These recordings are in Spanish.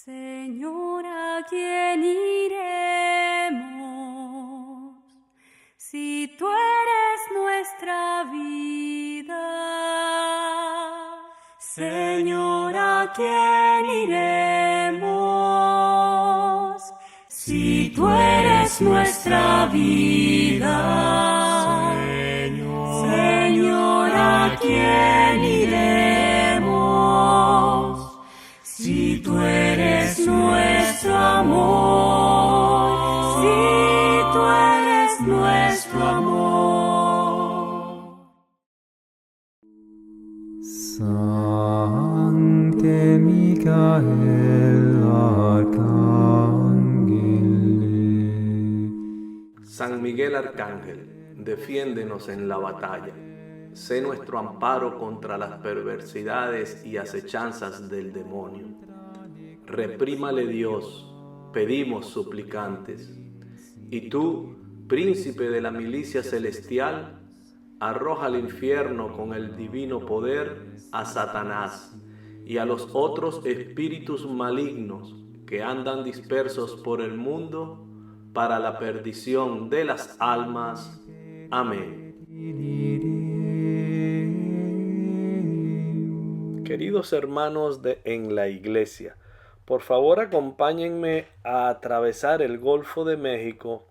Señor, ¿a quién iremos si tú eres nuestra vida? Señor, ¿a quién iremos si tú eres nuestra vida? Señor, ¿a quién iremos si tú eres nuestro amor? Si tú eres nuestro amor. Sancte Michael Arcangeli. San Miguel Arcángel, defiéndenos en la batalla. Sé nuestro amparo contra las perversidades y acechanzas del demonio. Reprímale Dios, pedimos suplicantes. Y tú, príncipe de la milicia celestial, arroja al infierno con el divino poder a Satanás y a los otros espíritus malignos que andan dispersos por el mundo para la perdición de las almas. Amén. Queridos hermanos en la iglesia, por favor acompáñenme a atravesar el Golfo de México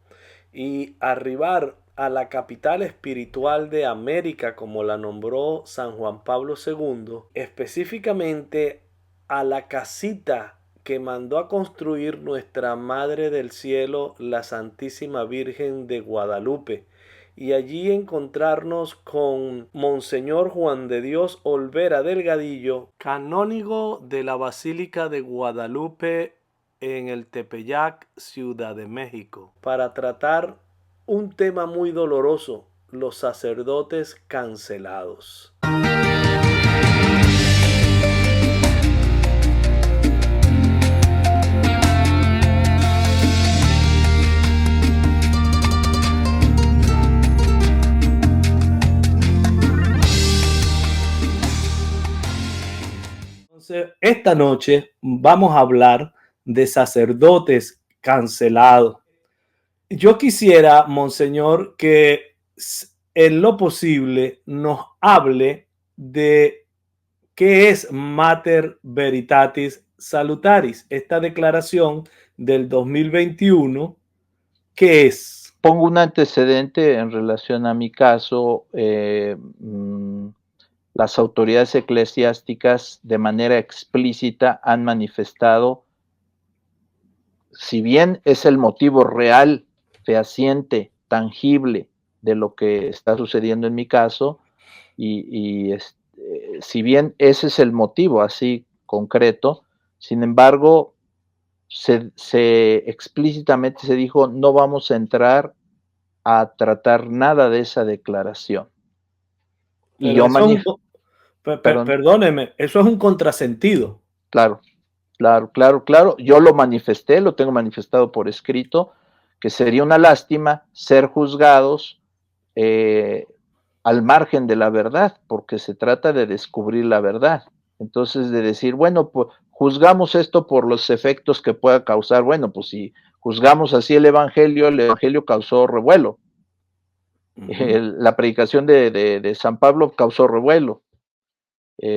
y arribar a la capital espiritual de América, como la nombró San Juan Pablo II, específicamente a la casita que mandó a construir nuestra Madre del Cielo, la Santísima Virgen de Guadalupe, y allí encontrarnos con Monseñor Juan de Dios Olvera Delgadillo, canónigo de la Basílica de Guadalupe en el Tepeyac, Ciudad de México, para tratar un tema muy doloroso: los sacerdotes cancelados. Entonces, esta noche vamos a hablar de sacerdotes cancelados. Yo quisiera, Monseñor, que en lo posible nos hable de qué es Mater Veritatis Salutaris, esta declaración del 2021, ¿qué es? Pongo un antecedente en relación a mi caso. Las autoridades eclesiásticas de manera explícita han manifestado, si bien es el motivo real, fehaciente, tangible de lo que está sucediendo en mi caso, si bien ese es el motivo así concreto, sin embargo, explícitamente se dijo, no vamos a entrar a tratar nada de esa declaración. Pero y yo perdóneme, eso es un contrasentido. Claro. Yo lo manifesté, lo tengo manifestado por escrito, que sería una lástima ser juzgados al margen de la verdad, porque se trata de descubrir la verdad. Entonces, de decir, bueno, pues juzgamos esto por los efectos que pueda causar. Bueno, pues si juzgamos así el evangelio causó revuelo. La predicación de San Pablo causó revuelo.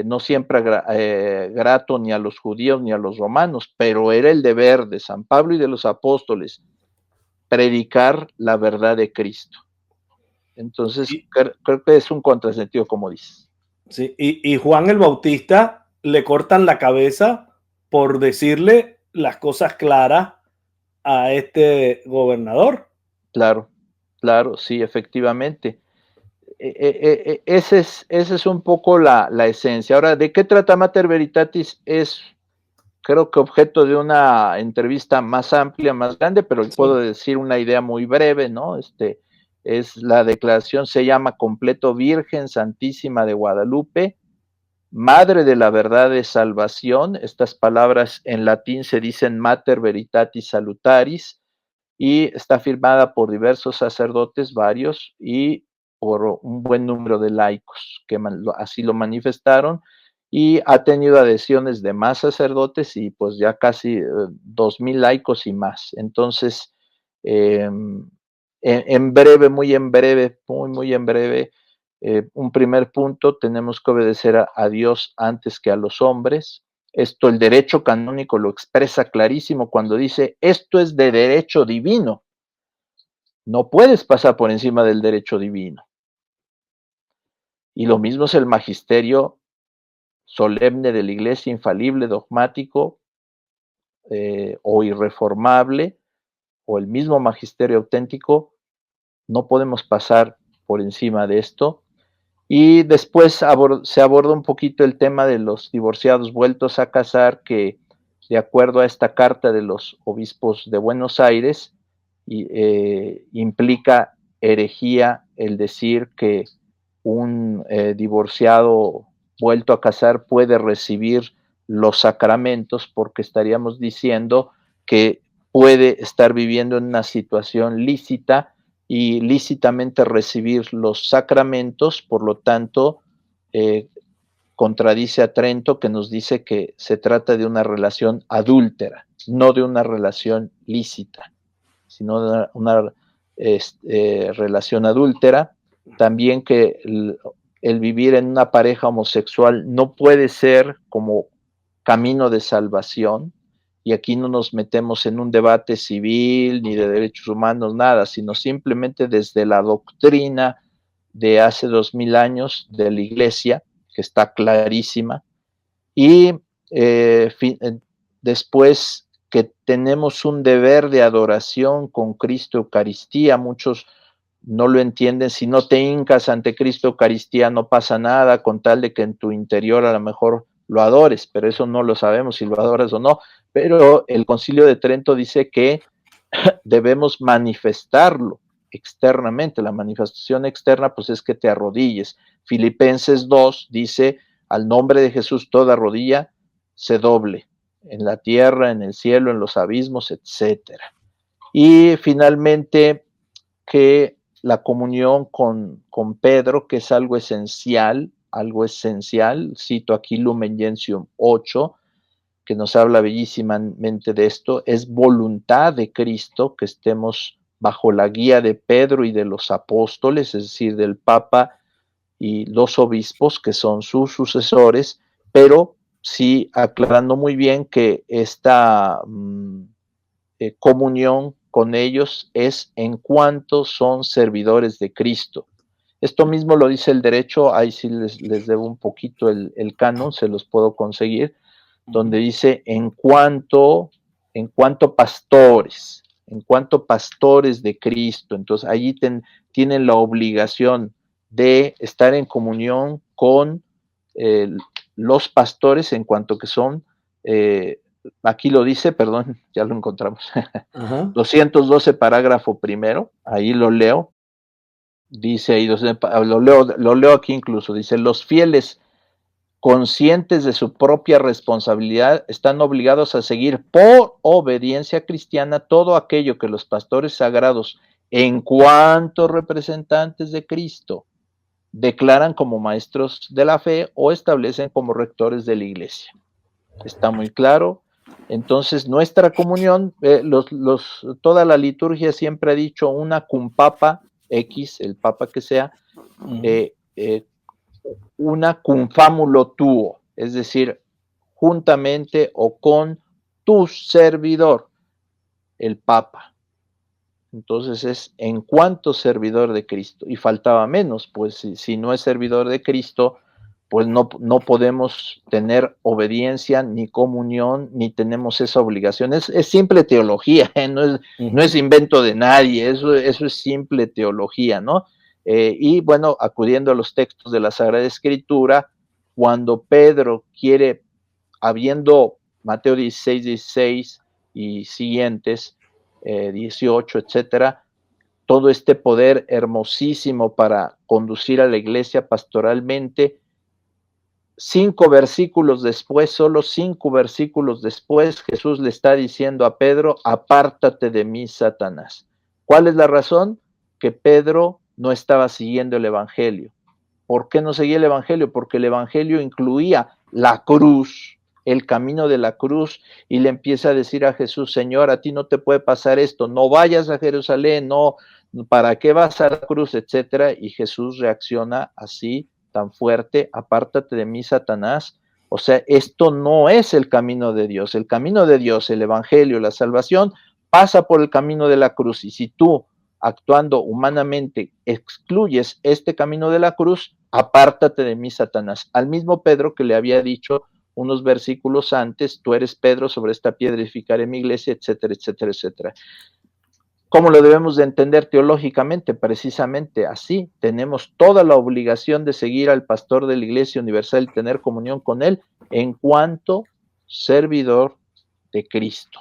No siempre grato ni a los judíos ni a los romanos, pero era el deber de San Pablo y de los apóstoles predicar la verdad de Cristo. Entonces, creo que es un contrasentido, como dices. Sí, y Juan el Bautista le cortan la cabeza por decirle las cosas claras a este gobernador. Claro, sí, efectivamente. Esa es un poco la esencia. Ahora, ¿de qué trata Mater Veritatis? Es, creo que objeto de una entrevista más amplia, más grande, pero sí puedo decir una idea muy breve, ¿no? Es la declaración, se llama Completo Virgen Santísima de Guadalupe, Madre de la Verdad de Salvación. Estas palabras en latín se dicen Mater Veritatis Salutaris, y está firmada por diversos sacerdotes, varios, y por un buen número de laicos que así lo manifestaron, y ha tenido adhesiones de más sacerdotes y pues ya casi 2,000 laicos y más. Entonces, en breve, muy en breve, muy en breve, un primer punto, tenemos que obedecer a Dios antes que a los hombres. Esto el derecho canónico lo expresa clarísimo cuando dice, esto es de derecho divino. No puedes pasar por encima del derecho divino. Y lo mismo es el magisterio solemne de la Iglesia, infalible, dogmático o irreformable, o el mismo magisterio auténtico. No podemos pasar por encima de esto. Y después se aborda un poquito el tema de los divorciados vueltos a casar, que de acuerdo a esta carta de los obispos de Buenos Aires, implica herejía el decir que un divorciado vuelto a casar puede recibir los sacramentos, porque estaríamos diciendo que puede estar viviendo en una situación lícita y lícitamente recibir los sacramentos. Por lo tanto, contradice a Trento, que nos dice que se trata de una relación adúltera, no de una relación lícita, sino de una relación adúltera. También que el vivir en una pareja homosexual no puede ser como camino de salvación, y aquí no nos metemos en un debate civil ni de derechos humanos, nada, sino simplemente desde la doctrina de hace 2000 años de la Iglesia, que está clarísima, y después que tenemos un deber de adoración con Cristo Eucaristía. Muchos no lo entienden. Si no te hincas ante Cristo Eucaristía no pasa nada, con tal de que en tu interior a lo mejor lo adores, pero eso no lo sabemos si lo adoras o no. Pero el Concilio de Trento dice que debemos manifestarlo externamente. La manifestación externa pues es que te arrodilles. Filipenses 2 dice, al nombre de Jesús toda rodilla se doble, en la tierra, en el cielo, en los abismos, etcétera. Y finalmente que la comunión con Pedro, que es algo esencial, cito aquí Lumen Gentium 8, que nos habla bellísimamente de esto, es voluntad de Cristo que estemos bajo la guía de Pedro y de los apóstoles, es decir, del Papa y los obispos, que son sus sucesores, pero sí aclarando muy bien que esta comunión con ellos es en cuanto son servidores de Cristo. Esto mismo lo dice el derecho, ahí sí les debo un poquito el canon, se los puedo conseguir, donde dice en cuanto pastores de Cristo. Entonces allí tienen la obligación de estar en comunión con los pastores en cuanto que son, aquí lo dice, perdón, ya lo encontramos, 212 parágrafo primero, ahí lo leo, dice ahí, lo leo aquí incluso, dice, los fieles conscientes de su propia responsabilidad, están obligados a seguir por obediencia cristiana todo aquello que los pastores sagrados, en cuanto representantes de Cristo, declaran como maestros de la fe o establecen como rectores de la Iglesia. Está muy claro. Entonces, nuestra comunión, toda la liturgia siempre ha dicho una cum papa, X, el papa que sea, una cum famulo tuo, es decir, juntamente o con tu servidor, el Papa. Entonces es en cuanto servidor de Cristo. Y faltaba menos, pues si no es servidor de Cristo, pues no podemos tener obediencia, ni comunión, ni tenemos esa obligación. Es simple teología, no es invento de nadie, eso es simple teología, ¿no? Y bueno, acudiendo a los textos de la Sagrada Escritura, cuando Pedro quiere, habiendo Mateo 16, 16 y siguientes, 18, etcétera, todo este poder hermosísimo para conducir a la iglesia pastoralmente, 5 versículos después, solo 5 versículos después, Jesús le está diciendo a Pedro, apártate de mí, Satanás. ¿Cuál es la razón? Que Pedro no estaba siguiendo el evangelio. ¿Por qué no seguía el evangelio? Porque el evangelio incluía la cruz, el camino de la cruz, y le empieza a decir a Jesús, Señor, a ti no te puede pasar esto, no vayas a Jerusalén, no, ¿para qué vas a la cruz?, etcétera. Y Jesús reacciona así, tan fuerte: apártate de mí, Satanás. O sea, esto no es el camino de Dios. El camino de Dios, el evangelio, la salvación, pasa por el camino de la cruz. Y si tú, actuando humanamente, excluyes este camino de la cruz, apártate de mí, Satanás. Al mismo Pedro que le había dicho unos versículos antes: tú eres Pedro, sobre esta piedra edificaré mi iglesia, etcétera, etcétera, etcétera. ¿Cómo lo debemos de entender teológicamente? Precisamente así. Tenemos toda la obligación de seguir al pastor de la Iglesia Universal y tener comunión con él en cuanto servidor de Cristo.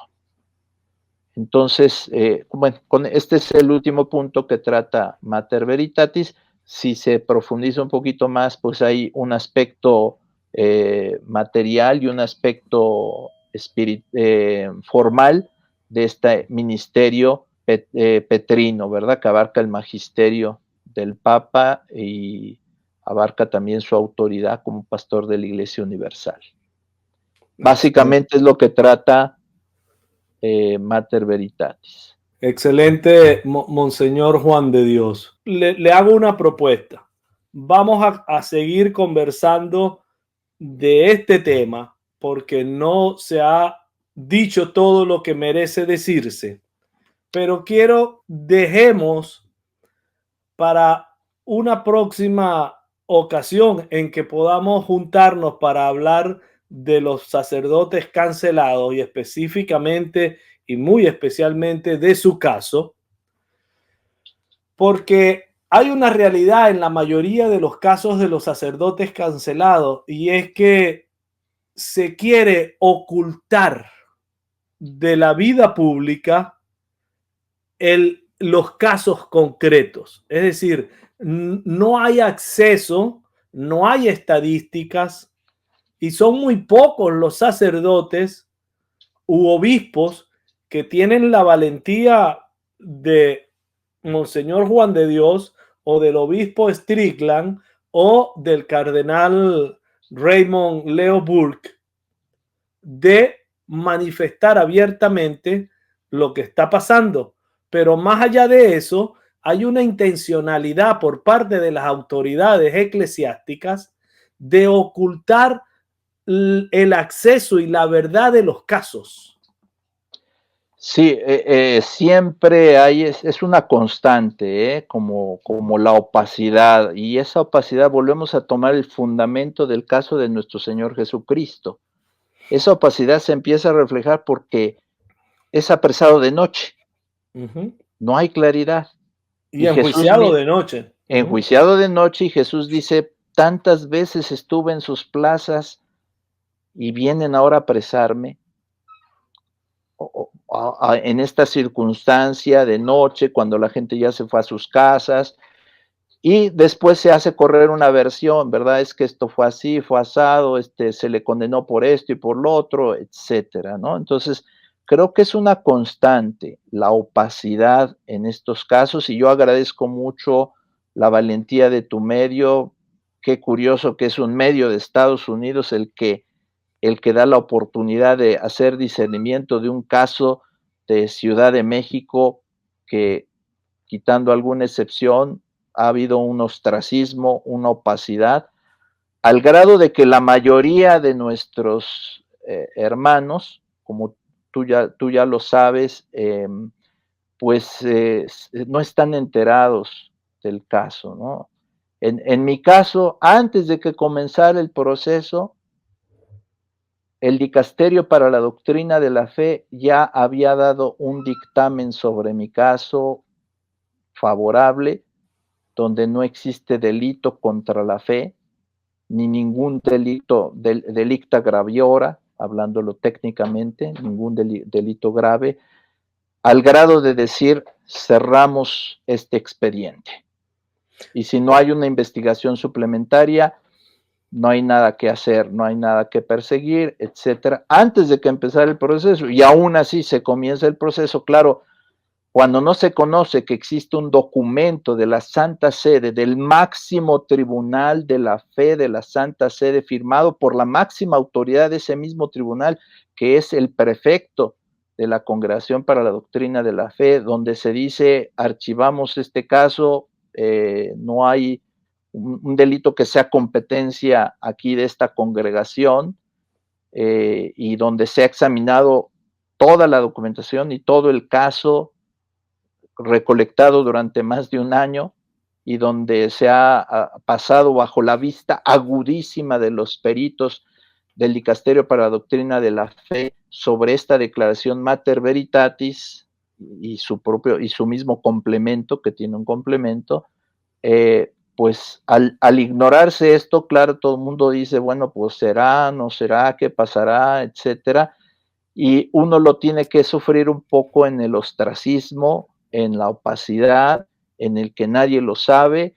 Entonces, bueno, este es el último punto que trata Mater Veritatis. Si se profundiza un poquito más, pues hay un aspecto material y un aspecto formal de este ministerio petrino, ¿verdad? Que abarca el magisterio del Papa y abarca también su autoridad como pastor de la Iglesia Universal. Básicamente es lo que trata Mater Veritatis. Excelente, Monseñor Juan de Dios. Le hago una propuesta. Vamos a seguir conversando de este tema porque no se ha dicho todo lo que merece decirse. Pero dejemos para una próxima ocasión en que podamos juntarnos para hablar de los sacerdotes cancelados y específicamente y muy especialmente de su caso, porque hay una realidad en la mayoría de los casos de los sacerdotes cancelados, y es que se quiere ocultar de la vida pública los casos concretos. Es decir, no hay acceso, no hay estadísticas, y son muy pocos los sacerdotes u obispos que tienen la valentía de Monseñor Juan de Dios o del obispo Strickland o del cardenal Raymond Leo Burke de manifestar abiertamente lo que está pasando. Pero más allá de eso, hay una intencionalidad por parte de las autoridades eclesiásticas de ocultar el acceso y la verdad de los casos. Sí, siempre hay, es una constante, como la opacidad, y esa opacidad volvemos a tomar el fundamento del caso de nuestro Señor Jesucristo. Esa opacidad se empieza a reflejar porque es apresado de noche. No hay claridad. Y enjuiciado de noche. Enjuiciado de noche, y Jesús dice: tantas veces estuve en sus plazas y vienen ahora a apresarme. En esta circunstancia de noche, cuando la gente ya se fue a sus casas, y después se hace correr una versión, ¿verdad? Es que esto fue así, fue asado, se le condenó por esto y por lo otro, etcétera, ¿no? Entonces, creo que es una constante la opacidad en estos casos, y yo agradezco mucho la valentía de tu medio. Qué curioso que es un medio de Estados Unidos el que da la oportunidad de hacer discernimiento de un caso de Ciudad de México que, quitando alguna excepción, ha habido un ostracismo, una opacidad, al grado de que la mayoría de nuestros hermanos, como tú ya lo sabes, pues no están enterados del caso, ¿no? En mi caso, antes de que comenzara el proceso, el Dicasterio para la Doctrina de la Fe ya había dado un dictamen sobre mi caso favorable, donde no existe delito contra la fe, ni ningún delicta graviora, hablándolo técnicamente, ningún delito grave, al grado de decir: cerramos este expediente. Y si no hay una investigación suplementaria, no hay nada que hacer, no hay nada que perseguir, etcétera, antes de que empezara el proceso. Y aún así se comienza el proceso. Claro, Cuando no se conoce que existe un documento de la Santa Sede, del máximo tribunal de la fe de la Santa Sede, firmado por la máxima autoridad de ese mismo tribunal, que es el prefecto de la Congregación para la Doctrina de la Fe, donde se dice, archivamos este caso, no hay un delito que sea competencia aquí de esta congregación, y donde se ha examinado toda la documentación y todo el caso recolectado durante más de un año, y donde se ha pasado bajo la vista agudísima de los peritos del Dicasterio para la Doctrina de la Fe sobre esta declaración Mater Veritatis y su mismo complemento, que tiene un complemento. Pues al ignorarse esto, claro, todo el mundo dice, bueno, pues será, no será, qué pasará, etcétera, y uno lo tiene que sufrir un poco en el ostracismo, en la opacidad, en el que nadie lo sabe.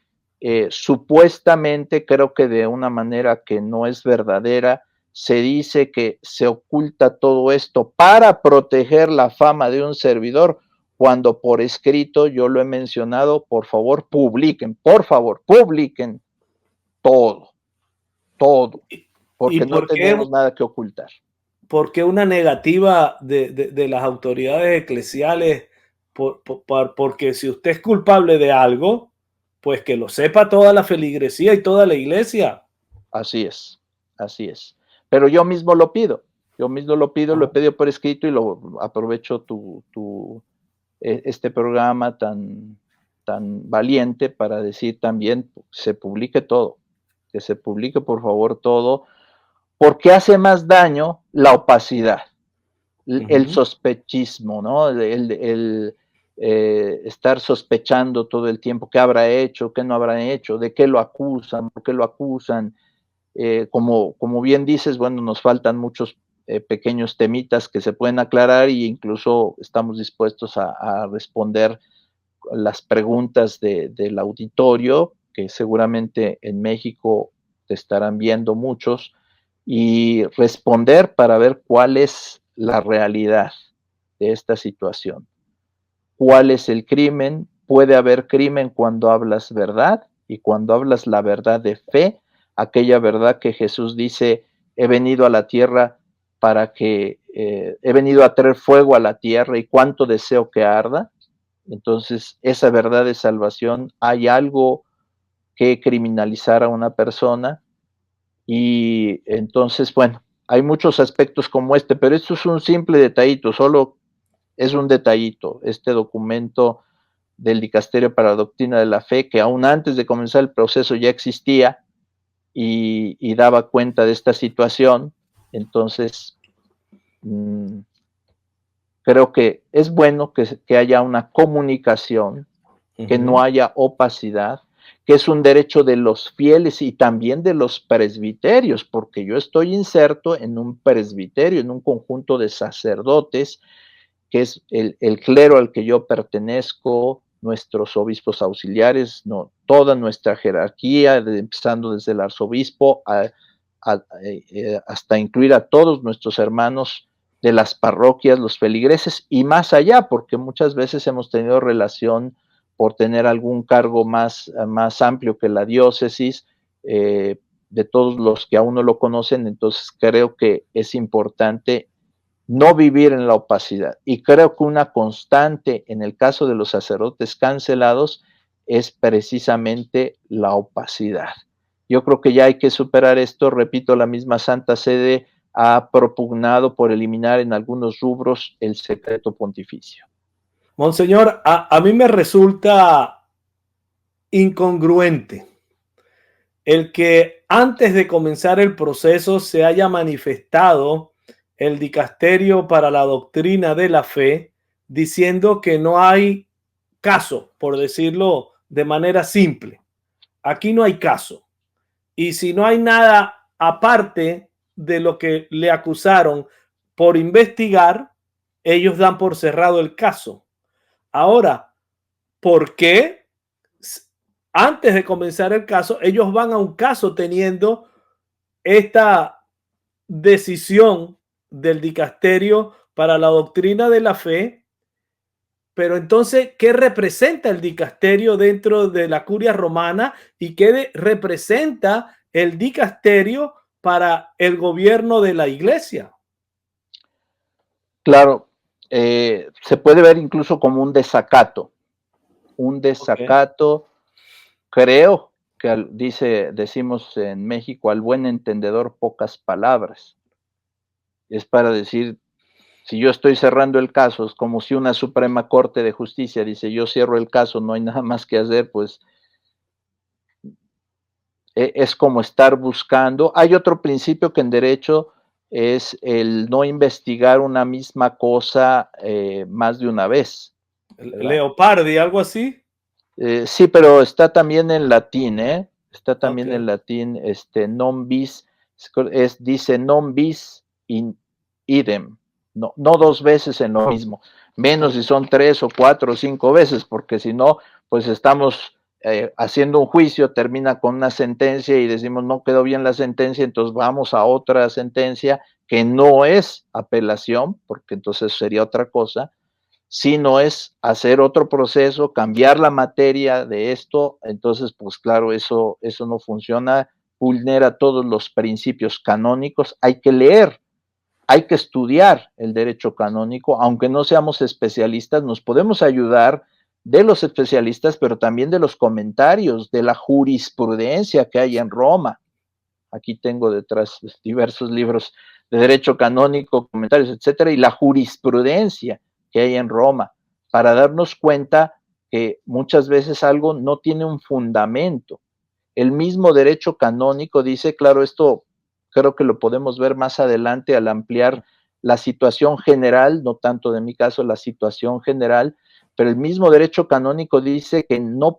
Supuestamente, creo que de una manera que no es verdadera, se dice que se oculta todo esto para proteger la fama de un servidor, cuando por escrito, yo lo he mencionado, por favor, publiquen todo, todo, ¿Y porque no tenemos nada que ocultar. por qué una negativa de las autoridades eclesiales? Porque si usted es culpable de algo, pues que lo sepa toda la feligresía y toda la iglesia. Así es, así es. Pero yo mismo lo pido, lo he pedido por escrito, y lo aprovecho este programa tan valiente para decir también, se publique todo, que se publique por favor todo, porque hace más daño la opacidad, el sospechismo, ¿no? El estar sospechando todo el tiempo qué habrá hecho, qué no habrá hecho, de qué lo acusan, por qué lo acusan. Como bien dices, bueno, nos faltan muchos pequeños temitas que se pueden aclarar, e incluso estamos dispuestos a responder las preguntas del auditorio, que seguramente en México te estarán viendo muchos, y responder para ver cuál es la realidad de esta situación. ¿Cuál es el crimen? Puede haber crimen cuando hablas verdad, y cuando hablas la verdad de fe, aquella verdad que Jesús dice, he venido a la tierra para que, he venido a traer fuego a la tierra, y cuánto deseo que arda. Entonces, esa verdad de salvación, hay algo que criminalizar a una persona, y entonces, bueno, hay muchos aspectos como este, pero esto es un simple detallito, solo es un detallito, este documento del Dicasterio para la Doctrina de la Fe, que aún antes de comenzar el proceso ya existía, y daba cuenta de esta situación. Entonces, creo que es bueno que haya una comunicación, que no haya opacidad, que es un derecho de los fieles y también de los presbiterios, porque yo estoy inserto en un presbiterio, en un conjunto de sacerdotes, que es el clero al que yo pertenezco, nuestros obispos auxiliares, no, toda nuestra jerarquía, empezando desde el arzobispo hasta incluir a todos nuestros hermanos de las parroquias, los feligreses, y más allá, porque muchas veces hemos tenido relación por tener algún cargo más amplio que la diócesis, de todos los que aún no lo conocen. Entonces creo que es importante no vivir en la opacidad, y creo que una constante en el caso de los sacerdotes cancelados es precisamente la opacidad. Yo creo que ya hay que superar esto. Repito, la misma Santa Sede ha propugnado por eliminar en algunos rubros el secreto pontificio. Monseñor, a mí me resulta incongruente el que antes de comenzar el proceso se haya manifestado el Dicasterio para la Doctrina de la Fe diciendo que no hay caso, por decirlo de manera simple. Aquí no hay caso. Y si no hay nada aparte de lo que le acusaron por investigar, ellos dan por cerrado el caso. Ahora, ¿por qué antes de comenzar el caso ellos van a un caso teniendo esta decisión del Dicasterio para la Doctrina de la Fe Pero entonces, ¿qué representa el dicasterio dentro de la curia romana y qué representa el dicasterio para el gobierno de la iglesia? Claro, se puede ver incluso como un desacato. Un Ok, desacato, creo que decimos en México, al buen entendedor pocas palabras. Es para decir, si yo estoy cerrando el caso, es como si una Suprema Corte de Justicia dice, yo cierro el caso, no hay nada más que hacer, pues es como estar buscando. Hay otro principio que en derecho es el no investigar una misma cosa más de una vez, ¿verdad? Leopardi, algo así. Sí, pero está también en latín, ¿eh? Está Ok, también en latín, non bis, dice non bis in idem, no, no dos veces en lo mismo, menos si ok. son 3 o 4 o 5 veces, porque si no, pues estamos haciendo un juicio, termina con una sentencia y decimos no quedó bien la sentencia, entonces vamos a otra sentencia que no es apelación, porque entonces sería otra cosa, sino es hacer otro proceso, cambiar la materia de esto, entonces pues claro, eso no funciona, vulnera todos los principios canónicos, hay que leer, hay que estudiar el derecho canónico, aunque no seamos especialistas, nos podemos ayudar de los especialistas, pero también de los comentarios, de la jurisprudencia que hay en Roma. Aquí tengo detrás diversos libros de derecho canónico, comentarios, etcétera, y la jurisprudencia que hay en Roma, para darnos cuenta que muchas veces algo no tiene un fundamento. El mismo derecho canónico dice, claro, esto creo que lo podemos ver más adelante al ampliar la situación general, no tanto de mi caso, la situación general, pero el mismo derecho canónico dice que no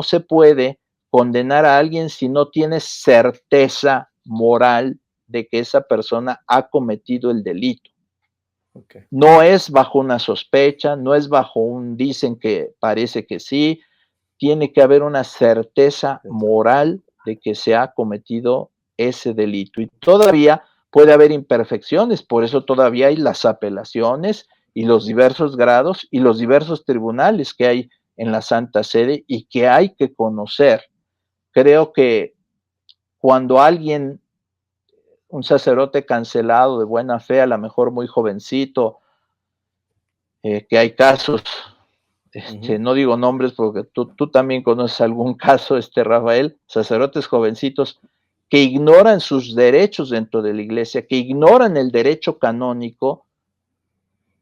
se puede condenar a alguien si no tiene certeza moral de que esa persona ha cometido el delito. Ok. No es bajo una sospecha, no es bajo un dicen que parece que sí, tiene que haber una certeza moral de que se ha cometido ese delito. Y todavía puede haber imperfecciones, por eso todavía hay las apelaciones y los diversos grados y los diversos tribunales que hay en la Santa Sede y que hay que conocer. Creo que cuando alguien, un sacerdote cancelado de buena fe, a lo mejor muy jovencito, que hay casos, no digo nombres porque tú también conoces algún caso, Rafael, sacerdotes jovencitos que ignoran sus derechos dentro de la iglesia, que ignoran el derecho canónico,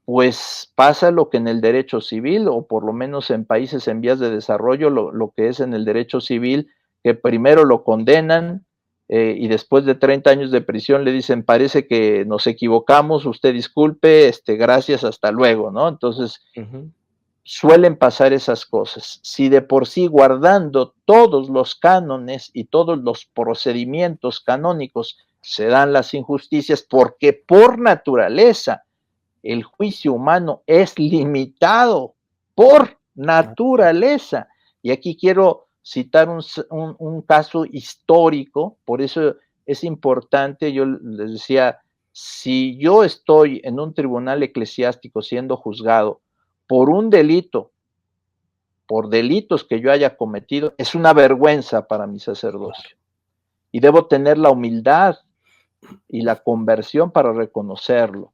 pues pasa lo que en el derecho civil, o por lo menos en países en vías de desarrollo, lo que es en el derecho civil, que primero lo condenan y después de 30 años de prisión le dicen, parece que nos equivocamos, usted disculpe, gracias, hasta luego, ¿no? Entonces, suelen pasar esas cosas. Si de por sí guardando todos los cánones y todos los procedimientos canónicos se dan las injusticias, porque por naturaleza el juicio humano es limitado por naturaleza. Y aquí quiero citar un caso histórico, por eso es importante, yo les decía, si yo estoy en un tribunal eclesiástico siendo juzgado por un delito, por delitos que yo haya cometido, es una vergüenza para mi sacerdocio. Y debo tener la humildad y la conversión para reconocerlo.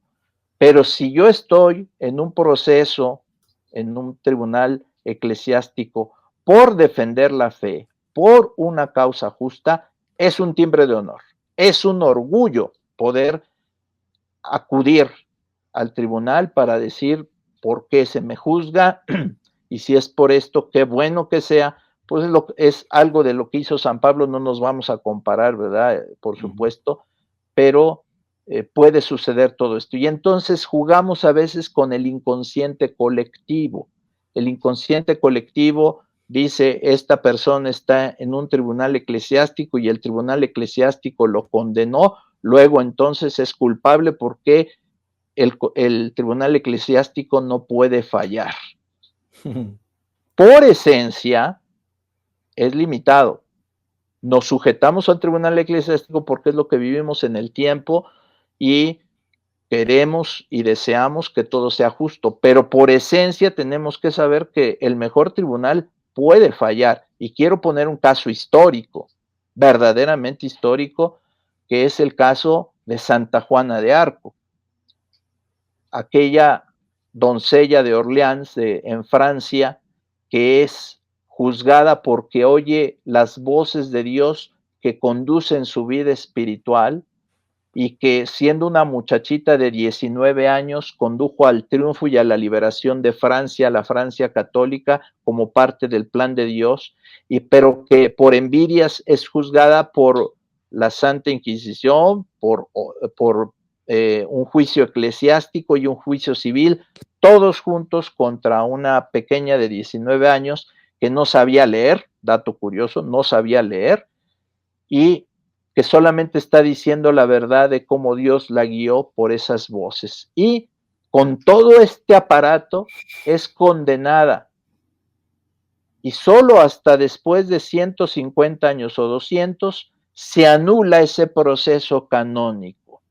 Pero si yo estoy en un proceso, en un tribunal eclesiástico, por defender la fe, por una causa justa, es un timbre de honor. Es un orgullo poder acudir al tribunal para decir por qué se me juzga y si es por esto, qué bueno que sea, pues es algo de lo que hizo San Pablo, no nos vamos a comparar, ¿verdad? Por supuesto, pero puede suceder todo esto. Y entonces jugamos a veces con el inconsciente colectivo. El inconsciente colectivo dice, esta persona está en un tribunal eclesiástico y el tribunal eclesiástico lo condenó, luego entonces es culpable porque el tribunal eclesiástico no puede fallar. Por esencia, es limitado. Nos sujetamos al tribunal eclesiástico porque es lo que vivimos en el tiempo y queremos y deseamos que todo sea justo, pero por esencia tenemos que saber que el mejor tribunal puede fallar. Y quiero poner un caso histórico, verdaderamente histórico, que es el caso de Santa Juana de Arco, aquella doncella de Orleans en Francia, que es juzgada porque oye las voces de Dios que conducen su vida espiritual, y que siendo una muchachita de 19 años condujo al triunfo y a la liberación de Francia, la Francia católica, como parte del plan de Dios, pero que por envidias es juzgada por la Santa Inquisición, por un juicio eclesiástico y un juicio civil, todos juntos contra una pequeña de 19 años que no sabía leer, dato curioso, no sabía leer, y que solamente está diciendo la verdad de cómo Dios la guió por esas voces. Y con todo este aparato es condenada. Y solo hasta después de 150 años o 200 se anula ese proceso canónico.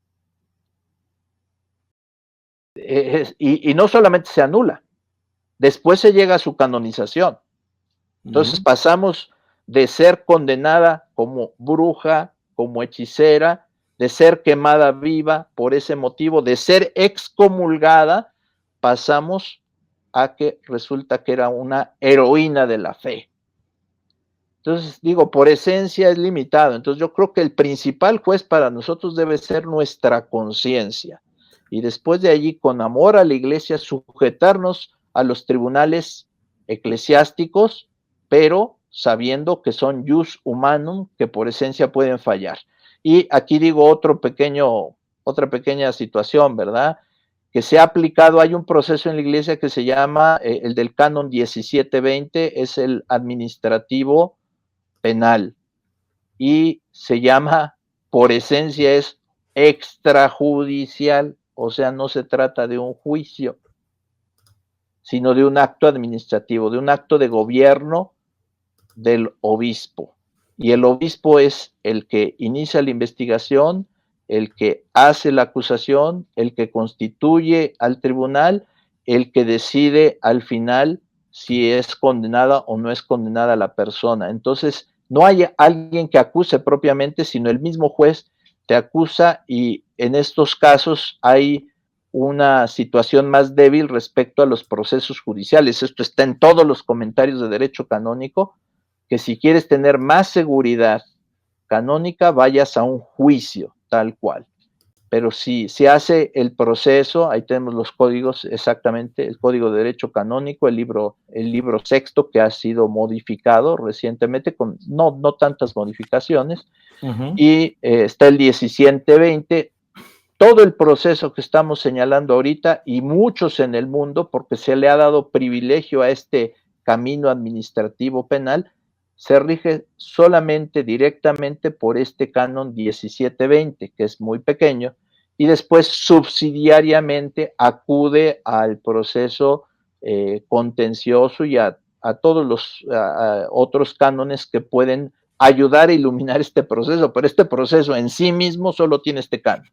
Y no solamente se anula, después se llega a su canonización. Entonces pasamos de ser condenada como bruja, como hechicera, de ser quemada viva por ese motivo, de ser excomulgada, pasamos a que resulta que era una heroína de la fe. Entonces, digo, por esencia es limitado. Entonces, yo creo que el principal juez para nosotros debe ser nuestra conciencia. Y después de allí, con amor a la iglesia, sujetarnos a los tribunales eclesiásticos, pero sabiendo que son jus humanum, que por esencia pueden fallar. Y aquí digo otra pequeña situación, ¿verdad? Que se ha aplicado, hay un proceso en la iglesia que se llama el del canon 1720, es el administrativo penal, y se llama, por esencia es extrajudicial, o sea, no se trata de un juicio, sino de un acto administrativo, de un acto de gobierno del obispo. Y el obispo es el que inicia la investigación, el que hace la acusación, el que constituye al tribunal, el que decide al final si es condenada o no es condenada la persona. Entonces, no hay alguien que acuse propiamente, sino el mismo juez te acusa, y en estos casos hay una situación más débil respecto a los procesos judiciales. Esto está en todos los comentarios de derecho canónico, que si quieres tener más seguridad canónica, vayas a un juicio, tal cual. Pero si se hace el proceso, ahí tenemos los códigos, exactamente, el Código de Derecho Canónico, el libro sexto, que ha sido modificado recientemente, con no tantas modificaciones, y está el 1720, todo el proceso que estamos señalando ahorita, y muchos en el mundo, porque se le ha dado privilegio a este camino administrativo penal, se rige solamente directamente por este canon 1720, que es muy pequeño, y después subsidiariamente acude al proceso contencioso y a todos los otros cánones que pueden ayudar a iluminar este proceso, pero este proceso en sí mismo solo tiene este canon.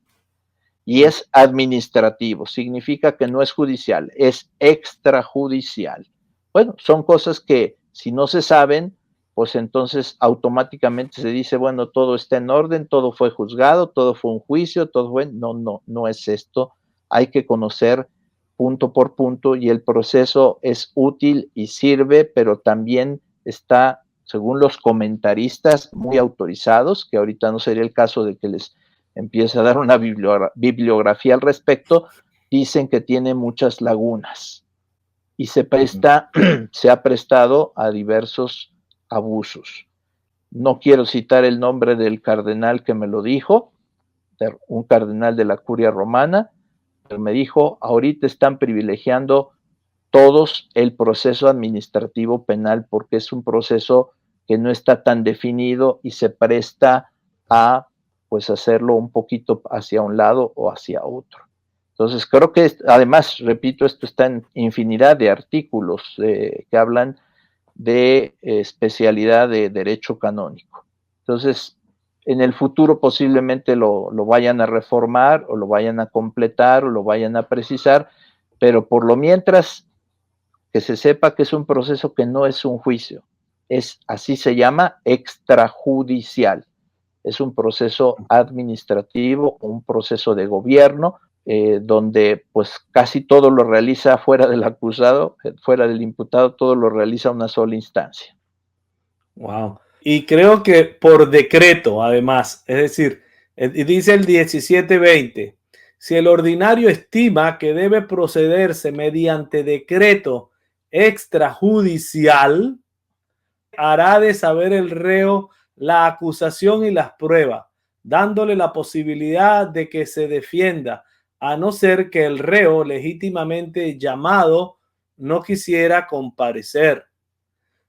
Y es administrativo, significa que no es judicial, es extrajudicial. Bueno, son cosas que si no se saben, pues entonces automáticamente se dice, bueno, todo está en orden, todo fue juzgado, todo fue un juicio, todo fue... No es esto. Hay que conocer punto por punto, y el proceso es útil y sirve, pero también está, según los comentaristas muy autorizados, que ahorita no sería el caso de que les empiece a dar una bibliografía al respecto, dicen que tiene muchas lagunas y se ha prestado a diversos abusos. No quiero citar el nombre del cardenal que me lo dijo, un cardenal de la Curia Romana, pero me dijo, ahorita están privilegiando todos el proceso administrativo penal porque es un proceso que no está tan definido y se presta a pues hacerlo un poquito hacia un lado o hacia otro. Entonces creo que además, repito, esto está en infinidad de artículos que hablan de especialidad de derecho canónico. Entonces, En el futuro posiblemente lo vayan a reformar o lo vayan a completar o lo vayan a precisar, pero por lo mientras que se sepa que es un proceso que no es un juicio, así se llama extrajudicial. Es un proceso administrativo, un proceso de gobierno, donde pues casi todo lo realiza fuera del acusado, fuera del imputado, todo lo realiza una sola instancia. Wow. Y creo que por decreto, además, es decir, dice el 1720, si el ordinario estima que debe procederse mediante decreto extrajudicial, hará de saber el reo la acusación y las pruebas, dándole la posibilidad de que se defienda, a no ser que el reo legítimamente llamado no quisiera comparecer.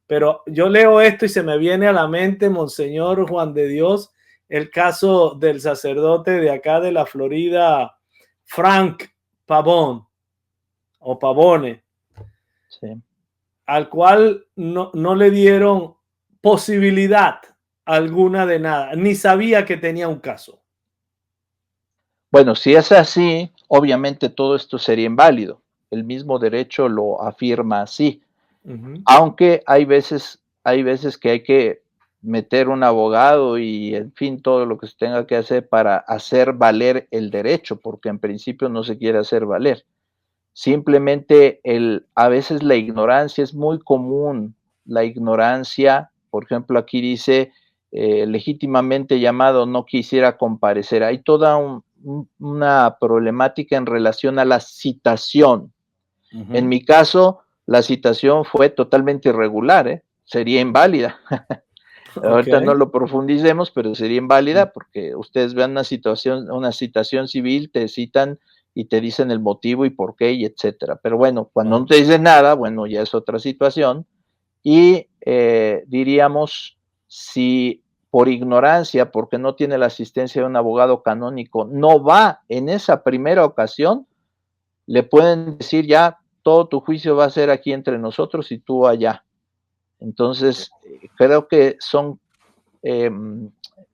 Pero yo leo esto y se me viene a la mente, Monseñor Juan de Dios, el caso del sacerdote de acá de la Florida, Frank Pavón o Pavone, Sí. al cual no le dieron posibilidad alguna de nada, ni sabía que tenía un caso. Bueno, si es así, obviamente todo esto sería inválido. El mismo derecho lo afirma así. Aunque hay veces que hay que meter un abogado y, en fin, todo lo que se tenga que hacer para hacer valer el derecho, porque en principio no se quiere hacer valer. Simplemente a veces la ignorancia es muy común. La ignorancia, por ejemplo, aquí dice, legítimamente llamado no quisiera comparecer. Hay toda una problemática en relación a la citación. En mi caso, la citación fue totalmente irregular, sería inválida. Ahorita no lo profundicemos, pero sería inválida porque ustedes vean una citación civil, te citan y te dicen el motivo y por qué y etcétera. Pero bueno, cuando no te dicen nada, bueno, ya es otra situación. Y diríamos, si por ignorancia, porque no tiene la asistencia de un abogado canónico, no va en esa primera ocasión, le pueden decir ya, todo tu juicio va a ser aquí entre nosotros y tú allá. Entonces, creo que son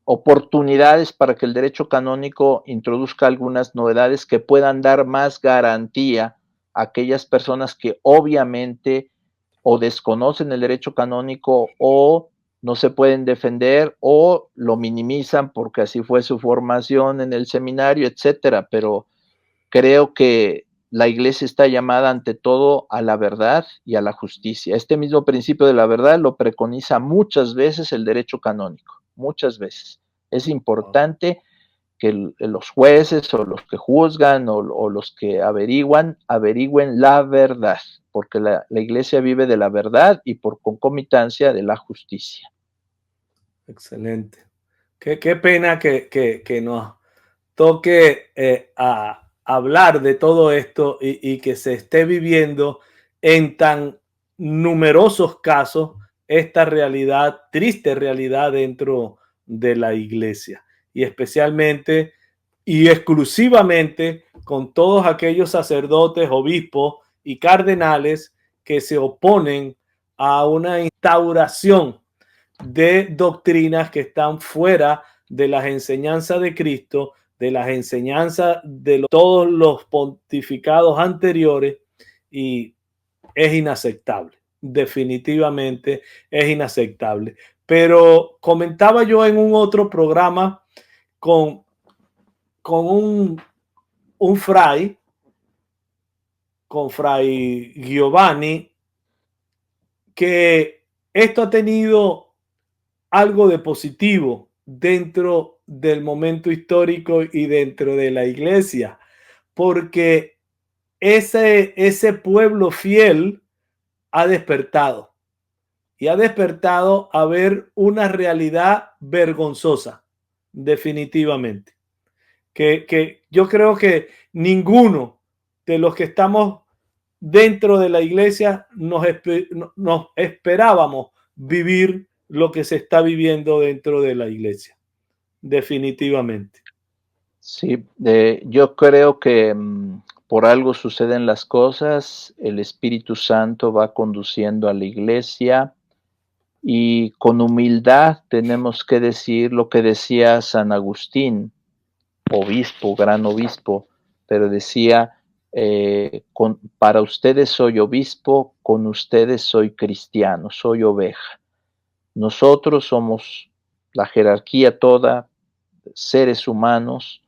oportunidades para que el derecho canónico introduzca algunas novedades que puedan dar más garantía a aquellas personas que obviamente o desconocen el derecho canónico o no se pueden defender o lo minimizan porque así fue su formación en el seminario, etcétera. Pero creo que la Iglesia está llamada ante todo a la verdad y a la justicia. Este mismo principio de la verdad lo preconiza muchas veces el derecho canónico, muchas veces. Es importante que los jueces o los que juzgan o los que averigüen la verdad, porque la Iglesia vive de la verdad y por concomitancia de la justicia. Excelente. Qué pena que nos toque a hablar de todo esto y que se esté viviendo en tan numerosos casos esta realidad, triste realidad dentro de la iglesia y especialmente y exclusivamente con todos aquellos sacerdotes, obispos y cardenales que se oponen a una instauración de doctrinas que están fuera de las enseñanzas de Cristo, de las enseñanzas de todos los pontificados anteriores, y es inaceptable, definitivamente es inaceptable. Pero comentaba yo en un otro programa con un fray, con fray Giovanni, que esto ha tenido algo de positivo dentro del momento histórico y dentro de la iglesia, porque ese pueblo fiel ha despertado y ha despertado a ver una realidad vergonzosa, definitivamente. Que yo creo que ninguno de los que estamos dentro de la iglesia nos esperábamos vivir lo que se está viviendo dentro de la iglesia, definitivamente. Sí, yo creo que por algo suceden las cosas, el Espíritu Santo va conduciendo a la iglesia y con humildad tenemos que decir lo que decía San Agustín, obispo, gran obispo, pero decía, para ustedes soy obispo, con ustedes soy cristiano, soy oveja. Nosotros somos la jerarquía toda, seres humanos,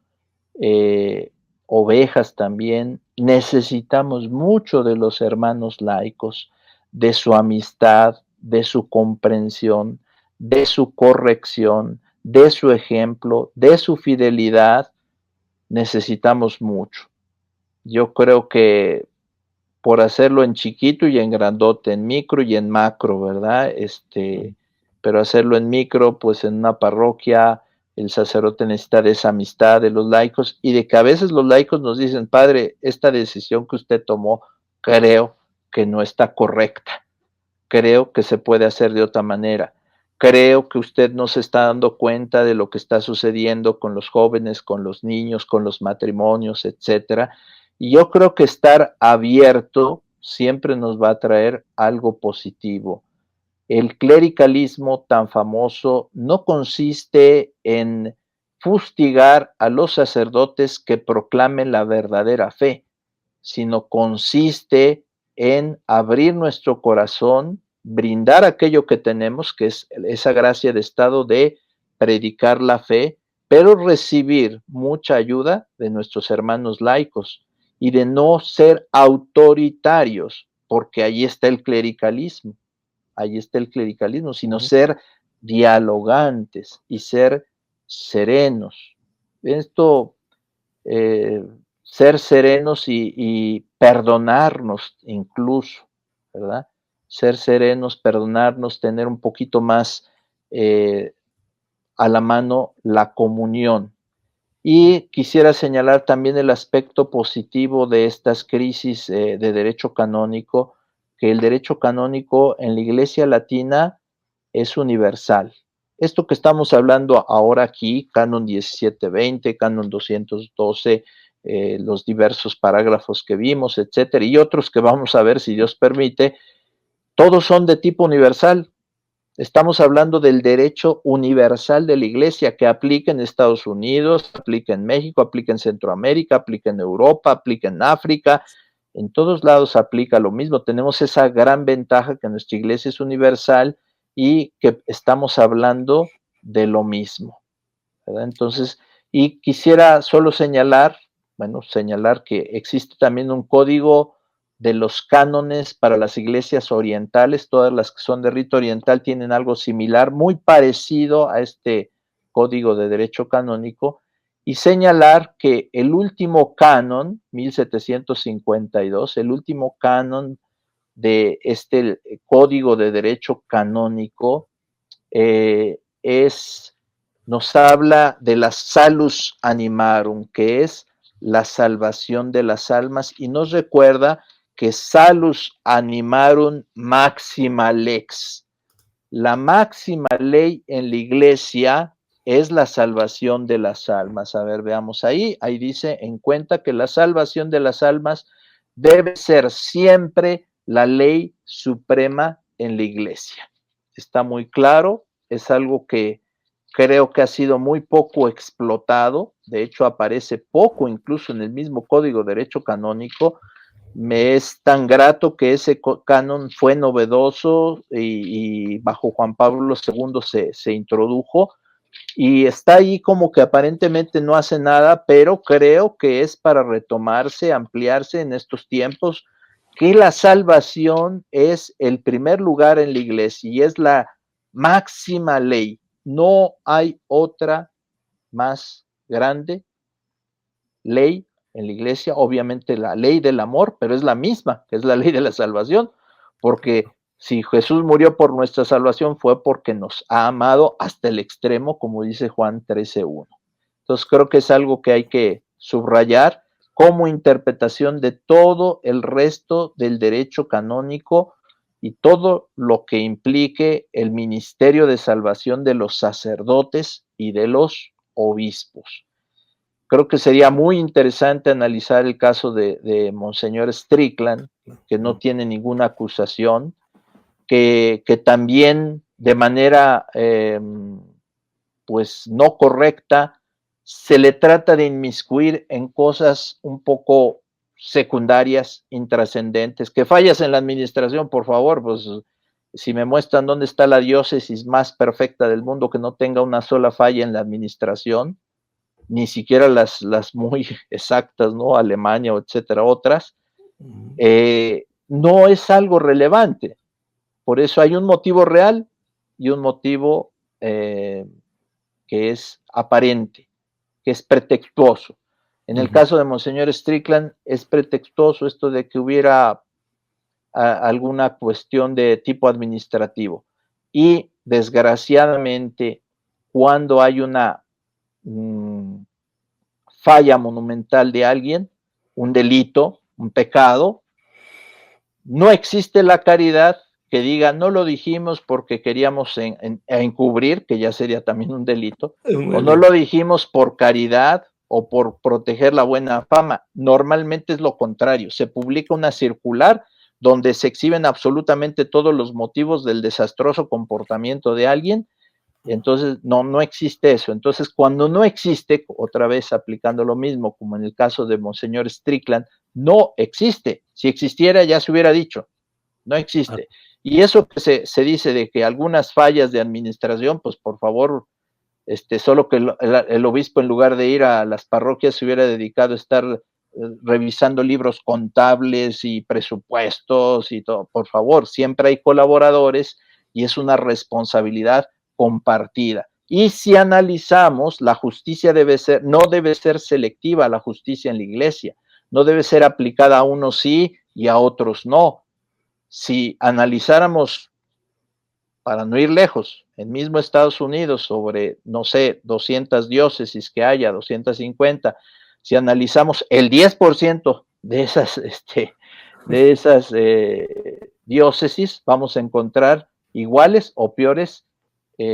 ovejas también, necesitamos mucho de los hermanos laicos, de su amistad, de su comprensión, de su corrección, de su ejemplo, de su fidelidad, necesitamos mucho. Yo creo que por hacerlo en chiquito y en grandote, en micro y en macro, ¿verdad? Pero hacerlo en micro, pues en una parroquia, el sacerdote necesita de esa amistad de los laicos y de que a veces los laicos nos dicen, padre, esta decisión que usted tomó, creo que no está correcta, creo que se puede hacer de otra manera, creo que usted no se está dando cuenta de lo que está sucediendo con los jóvenes, con los niños, con los matrimonios, etcétera. Y yo creo que estar abierto siempre nos va a traer algo positivo. El clericalismo tan famoso no consiste en fustigar a los sacerdotes que proclamen la verdadera fe, sino consiste en abrir nuestro corazón, brindar aquello que tenemos, que es esa gracia de estado de predicar la fe, pero recibir mucha ayuda de nuestros hermanos laicos y de no ser autoritarios, porque ahí está el clericalismo, sino ser dialogantes y ser serenos. Esto, ser serenos y perdonarnos incluso, ¿verdad? Ser serenos, perdonarnos, tener un poquito más a la mano la comunión. Y quisiera señalar también el aspecto positivo de estas crisis de derecho canónico, que el derecho canónico en la Iglesia Latina es universal. Esto que estamos hablando ahora aquí, Canon 1720, Canon 212, los diversos parágrafos que vimos, etcétera, y otros que vamos a ver si Dios permite, todos son de tipo universal. Estamos hablando del derecho universal de la Iglesia que aplica en Estados Unidos, aplica en México, aplica en Centroamérica, aplica en Europa, aplica en África, en todos lados aplica lo mismo. Tenemos esa gran ventaja que nuestra Iglesia es universal y que estamos hablando de lo mismo, ¿verdad? Entonces, y quisiera solo señalar que existe también un código de los cánones para las iglesias orientales. Todas las que son de rito oriental tienen algo similar, muy parecido a este código de derecho canónico, y señalar que el último canon, 1752, el último canon de este código de derecho canónico nos habla de la salus animarum, que es la salvación de las almas, y nos recuerda que salus animarum maxima lex. La máxima ley en la iglesia es la salvación de las almas. A ver, veamos ahí dice, en cuenta que la salvación de las almas debe ser siempre la ley suprema en la iglesia. Está muy claro, es algo que creo que ha sido muy poco explotado, de hecho aparece poco incluso en el mismo Código de Derecho Canónico. Me es tan grato que ese canon fue novedoso y bajo Juan Pablo II se introdujo y está ahí como que aparentemente no hace nada, pero creo que es para retomarse, ampliarse en estos tiempos, que la salvación es el primer lugar en la iglesia y es la máxima ley. No hay otra más grande ley en la iglesia, obviamente la ley del amor, pero es la misma, que es la ley de la salvación, porque si Jesús murió por nuestra salvación fue porque nos ha amado hasta el extremo, como dice Juan 13:1. Entonces creo que es algo que hay que subrayar como interpretación de todo el resto del derecho canónico y todo lo que implique el ministerio de salvación de los sacerdotes y de los obispos. Creo que sería muy interesante analizar el caso de Monseñor Strickland, que no tiene ninguna acusación, que también de manera pues no correcta, se le trata de inmiscuir en cosas un poco secundarias, intrascendentes, que fallas en la administración, por favor, pues si me muestran dónde está la diócesis más perfecta del mundo que no tenga una sola falla en la administración, ni siquiera las muy exactas, ¿no? Alemania, etcétera, otras, no es algo relevante. Por eso hay un motivo real y un motivo que es aparente, que es pretextuoso. En el caso de Monseñor Strickland es pretextuoso esto de que hubiera alguna cuestión de tipo administrativo. Y desgraciadamente, cuando hay una falla monumental de alguien, un delito, un pecado, no existe la caridad que diga, no lo dijimos porque queríamos encubrir, que ya sería también un delito, o no lo dijimos por caridad o por proteger la buena fama. Normalmente es lo contrario, se publica una circular donde se exhiben absolutamente todos los motivos del desastroso comportamiento de alguien. Entonces, no existe eso. Entonces, cuando no existe, otra vez aplicando lo mismo, como en el caso de Monseñor Strickland, no existe. Si existiera, ya se hubiera dicho. No existe. Y eso que se dice de que algunas fallas de administración, pues por favor, solo que el obispo, en lugar de ir a las parroquias, se hubiera dedicado a estar revisando libros contables y presupuestos y todo. Por favor, siempre hay colaboradores y es una responsabilidad compartida. Y si analizamos, la justicia no debe ser selectiva, la justicia en la iglesia, no debe ser aplicada a unos sí y a otros no. Si analizáramos, para no ir lejos, en mismo Estados Unidos, sobre, no sé, 200 diócesis que haya, 250, si analizamos el 10% de esas diócesis, vamos a encontrar iguales o peores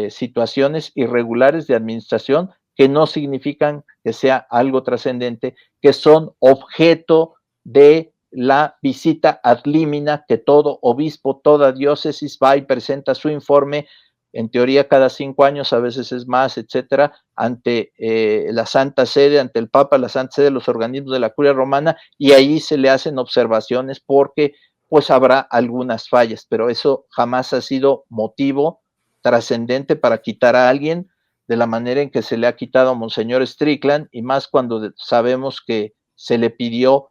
situaciones irregulares de administración que no significan que sea algo trascendente, que son objeto de la visita ad limina, que todo obispo, toda diócesis va y presenta su informe, en teoría cada 5 años, a veces es más, etcétera, ante la Santa Sede, ante el Papa, la Santa Sede, los organismos de la Curia Romana, y ahí se le hacen observaciones porque pues habrá algunas fallas, pero eso jamás ha sido motivo trascendente para quitar a alguien de la manera en que se le ha quitado a Monseñor Strickland, y más cuando sabemos que se le pidió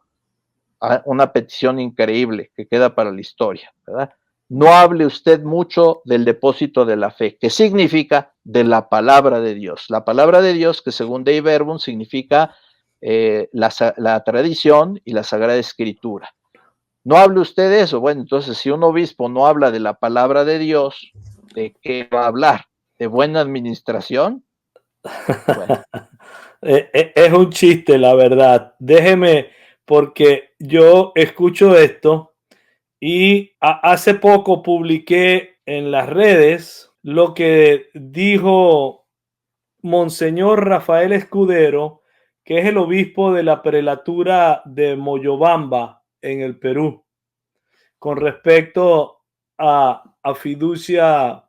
una petición increíble que queda para la historia, ¿verdad? No hable usted mucho del depósito de la fe, que significa de la palabra de Dios. La palabra de Dios, que según Dei Verbum significa la tradición y la Sagrada Escritura. No hable usted de eso. Bueno, entonces si un obispo no habla de la palabra de Dios, ¿de qué va a hablar? ¿De buena administración? Bueno. Es un chiste, la verdad. Déjeme, porque yo escucho esto y hace poco publiqué en las redes lo que dijo Monseñor Rafael Escudero, que es el obispo de la prelatura de Moyobamba en el Perú, con respecto a fiducia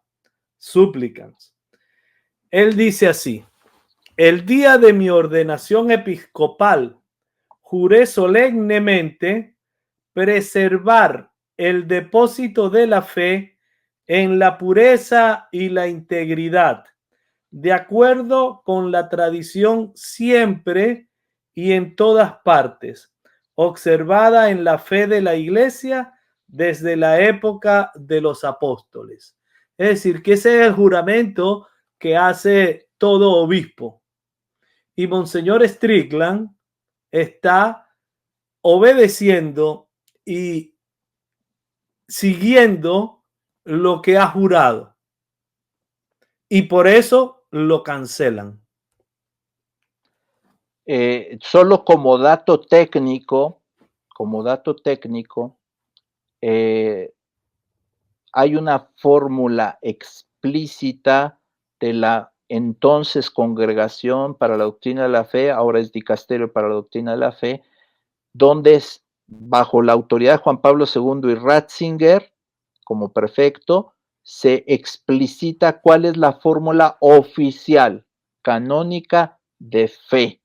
supplicans. Él dice así: el día de mi ordenación episcopal, juré solemnemente preservar el depósito de la fe en la pureza y la integridad, de acuerdo con la tradición siempre y en todas partes, observada en la fe de la Iglesia desde la época de los apóstoles. Es decir, que ese es el juramento que hace todo obispo. Y Monseñor Strickland está obedeciendo y siguiendo lo que ha jurado. Y por eso lo cancelan. Solo como dato técnico, hay una fórmula explícita de la entonces Congregación para la Doctrina de la Fe, ahora es Dicasterio para la Doctrina de la Fe, donde bajo la autoridad de Juan Pablo II y Ratzinger como prefecto, se explicita cuál es la fórmula oficial, canónica de fe,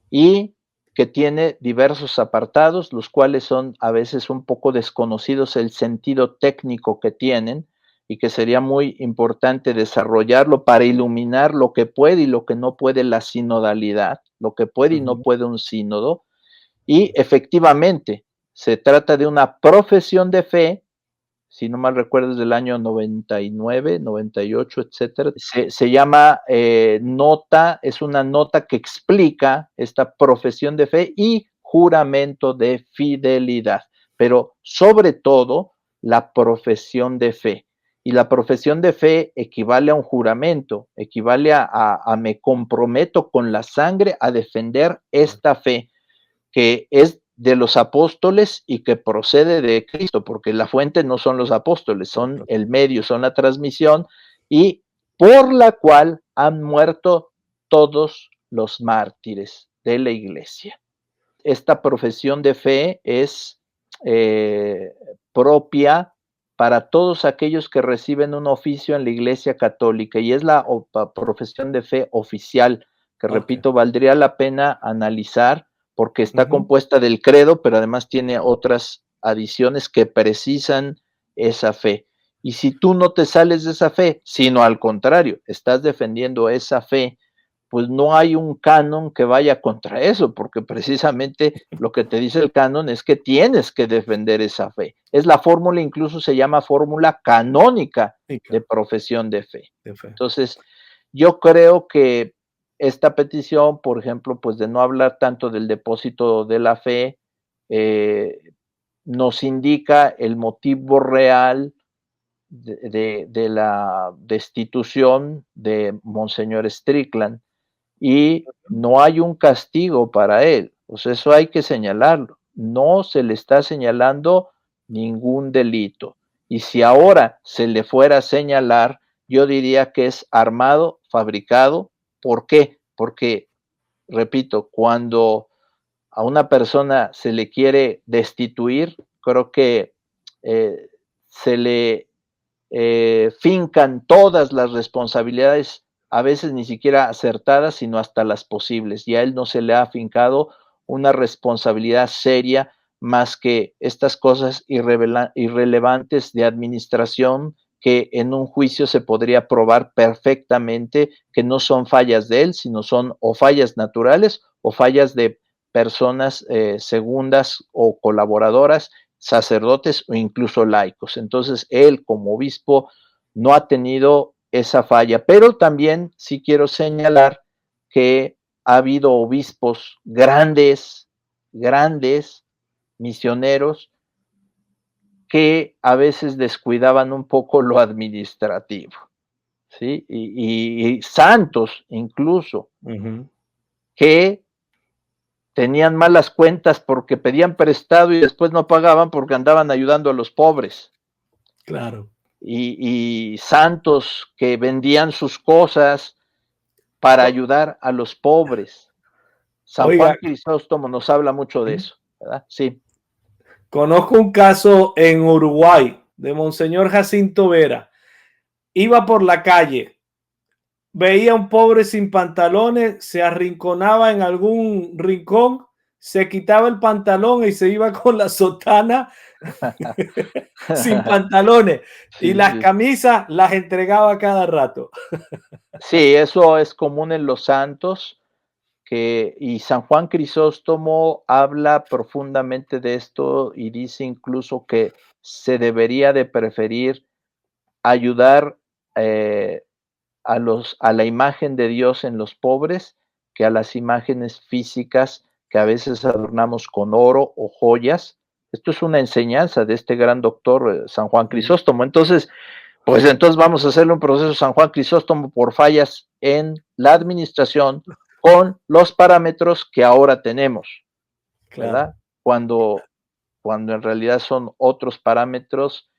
y que tiene diversos apartados, los cuales son a veces un poco desconocidos el sentido técnico que tienen, y que sería muy importante desarrollarlo para iluminar lo que puede y lo que no puede la sinodalidad, lo que puede y no puede un sínodo. Y efectivamente, se trata de una profesión de fe, si no mal recuerdo es del año 99, 98, etcétera. Se llama nota, es una nota que explica esta profesión de fe y juramento de fidelidad, pero sobre todo la profesión de fe. Y la profesión de fe equivale a un juramento, equivale a me comprometo con la sangre a defender esta fe, que es de los apóstoles y que procede de Cristo, porque la fuente no son los apóstoles, son el medio, son la transmisión, y por la cual han muerto todos los mártires de la iglesia. Esta profesión de fe es propia para todos aquellos que reciben un oficio en la Iglesia Católica, y es la profesión de fe oficial, que repito, valdría la pena analizar, porque está compuesta del credo, pero además tiene otras adiciones que precisan esa fe. Y si tú no te sales de esa fe, sino al contrario, estás defendiendo esa fe, pues no hay un canon que vaya contra eso, porque precisamente lo que te dice el canon es que tienes que defender esa fe. Es la fórmula, incluso se llama fórmula canónica de profesión de fe. Entonces, yo creo que esta petición, por ejemplo, pues de no hablar tanto del depósito de la fe, nos indica el motivo real de la destitución de Monseñor Strickland, y no hay un castigo para él. Pues eso hay que señalarlo. No se le está señalando ningún delito. Y si ahora se le fuera a señalar, yo diría que es armado, fabricado. ¿Por qué? Porque, repito, cuando a una persona se le quiere destituir, creo que se le fincan todas las responsabilidades, a veces ni siquiera acertadas, sino hasta las posibles, y a él no se le ha fincado una responsabilidad seria más que estas cosas irrelevantes de administración, que en un juicio se podría probar perfectamente que no son fallas de él, sino son o fallas naturales o fallas de personas segundas o colaboradoras, sacerdotes o incluso laicos. Entonces, él como obispo no ha tenido esa falla, pero también sí quiero señalar que ha habido obispos grandes, misioneros, que a veces descuidaban un poco lo administrativo, ¿sí? Y santos incluso, que tenían malas cuentas porque pedían prestado y después no pagaban porque andaban ayudando a los pobres. Claro. Y santos que vendían sus cosas para ayudar a los pobres. San Juan Crisóstomo nos habla mucho de eso, ¿verdad? Sí. Conozco un caso en Uruguay de Monseñor Jacinto Vera. Iba por la calle, veía a un pobre sin pantalones, se arrinconaba en algún rincón, se quitaba el pantalón y se iba con la sotana sin pantalones, y las camisas las entregaba cada rato. Sí, eso es común en los santos, y San Juan Crisóstomo habla profundamente de esto y dice incluso que se debería de preferir ayudar a la imagen de Dios en los pobres que a las imágenes físicas que a veces adornamos con oro o joyas. Esto es una enseñanza de este gran doctor San Juan Crisóstomo. Entonces, pues entonces vamos a hacerle un proceso San Juan Crisóstomo por fallas en la administración con los parámetros que ahora tenemos, ¿verdad? Cuando en realidad son otros parámetros,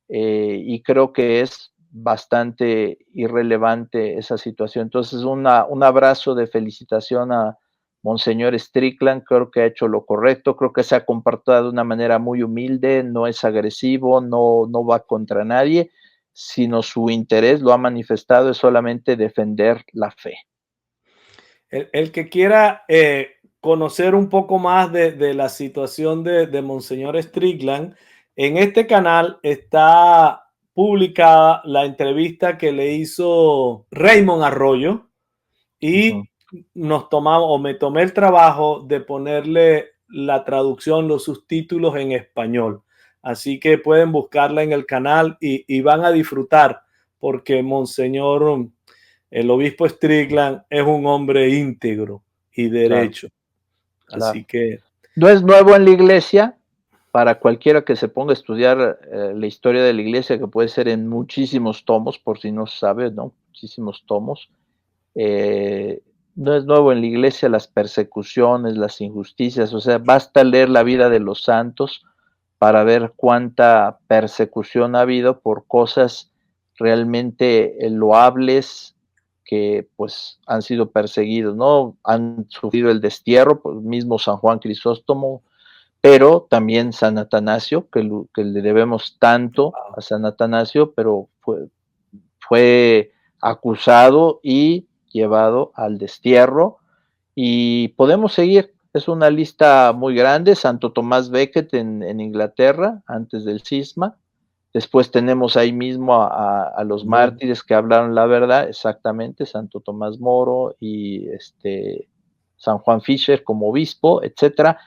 y creo que es bastante irrelevante esa situación. Entonces, un abrazo de felicitación a Monseñor Strickland. Creo que ha hecho lo correcto, creo que se ha comportado de una manera muy humilde, no es agresivo, no va contra nadie, sino su interés, lo ha manifestado, es solamente defender la fe. El que quiera conocer un poco más de la situación de Monseñor Strickland, en este canal está publicada la entrevista que le hizo Raymond Arroyo y nos tomamos, o me tomé el trabajo de ponerle la traducción, los subtítulos en español. Así que pueden buscarla en el canal y van a disfrutar, porque Monseñor, el obispo Strickland, es un hombre íntegro y derecho. Claro. Así que no es nuevo en la iglesia. Para cualquiera que se ponga a estudiar la historia de la iglesia, que puede ser en muchísimos tomos, por si no sabe, ¿no? Muchísimos tomos. No es nuevo en la iglesia las persecuciones, las injusticias, o sea, basta leer la vida de los santos para ver cuánta persecución ha habido por cosas realmente loables que pues han sido perseguidos, ¿no? Han sufrido el destierro, pues mismo San Juan Crisóstomo, pero también San Atanasio, que le debemos tanto a San Atanasio, pero fue acusado y llevado al destierro. Y podemos seguir, es una lista muy grande. Santo Tomás Becket en Inglaterra, antes del cisma. Después tenemos ahí mismo a los mártires que hablaron la verdad, exactamente, Santo Tomás Moro y San Juan Fisher como obispo, etcétera.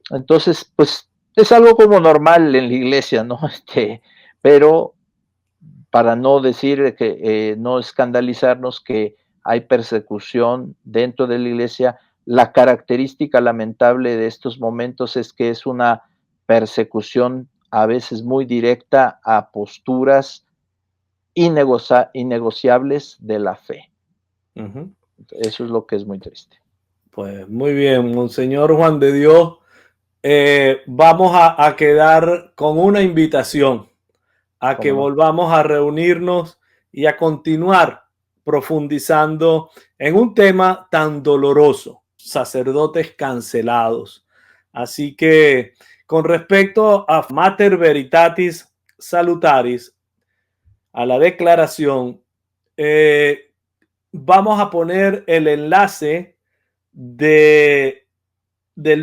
Entonces, pues es algo como normal en la iglesia, ¿no? Pero para no decir que no escandalizarnos que hay persecución dentro de la iglesia, la característica lamentable de estos momentos es que es una persecución a veces muy directa a posturas innegociables de la fe. Eso es lo que es muy triste. Pues muy bien, Monseñor Juan de Dios. Vamos a quedar con una invitación a que volvamos a reunirnos y a continuar profundizando en un tema tan doloroso, sacerdotes cancelados. Así que con respecto a Mater Veritatis Salutaris, a la declaración, vamos a poner el enlace del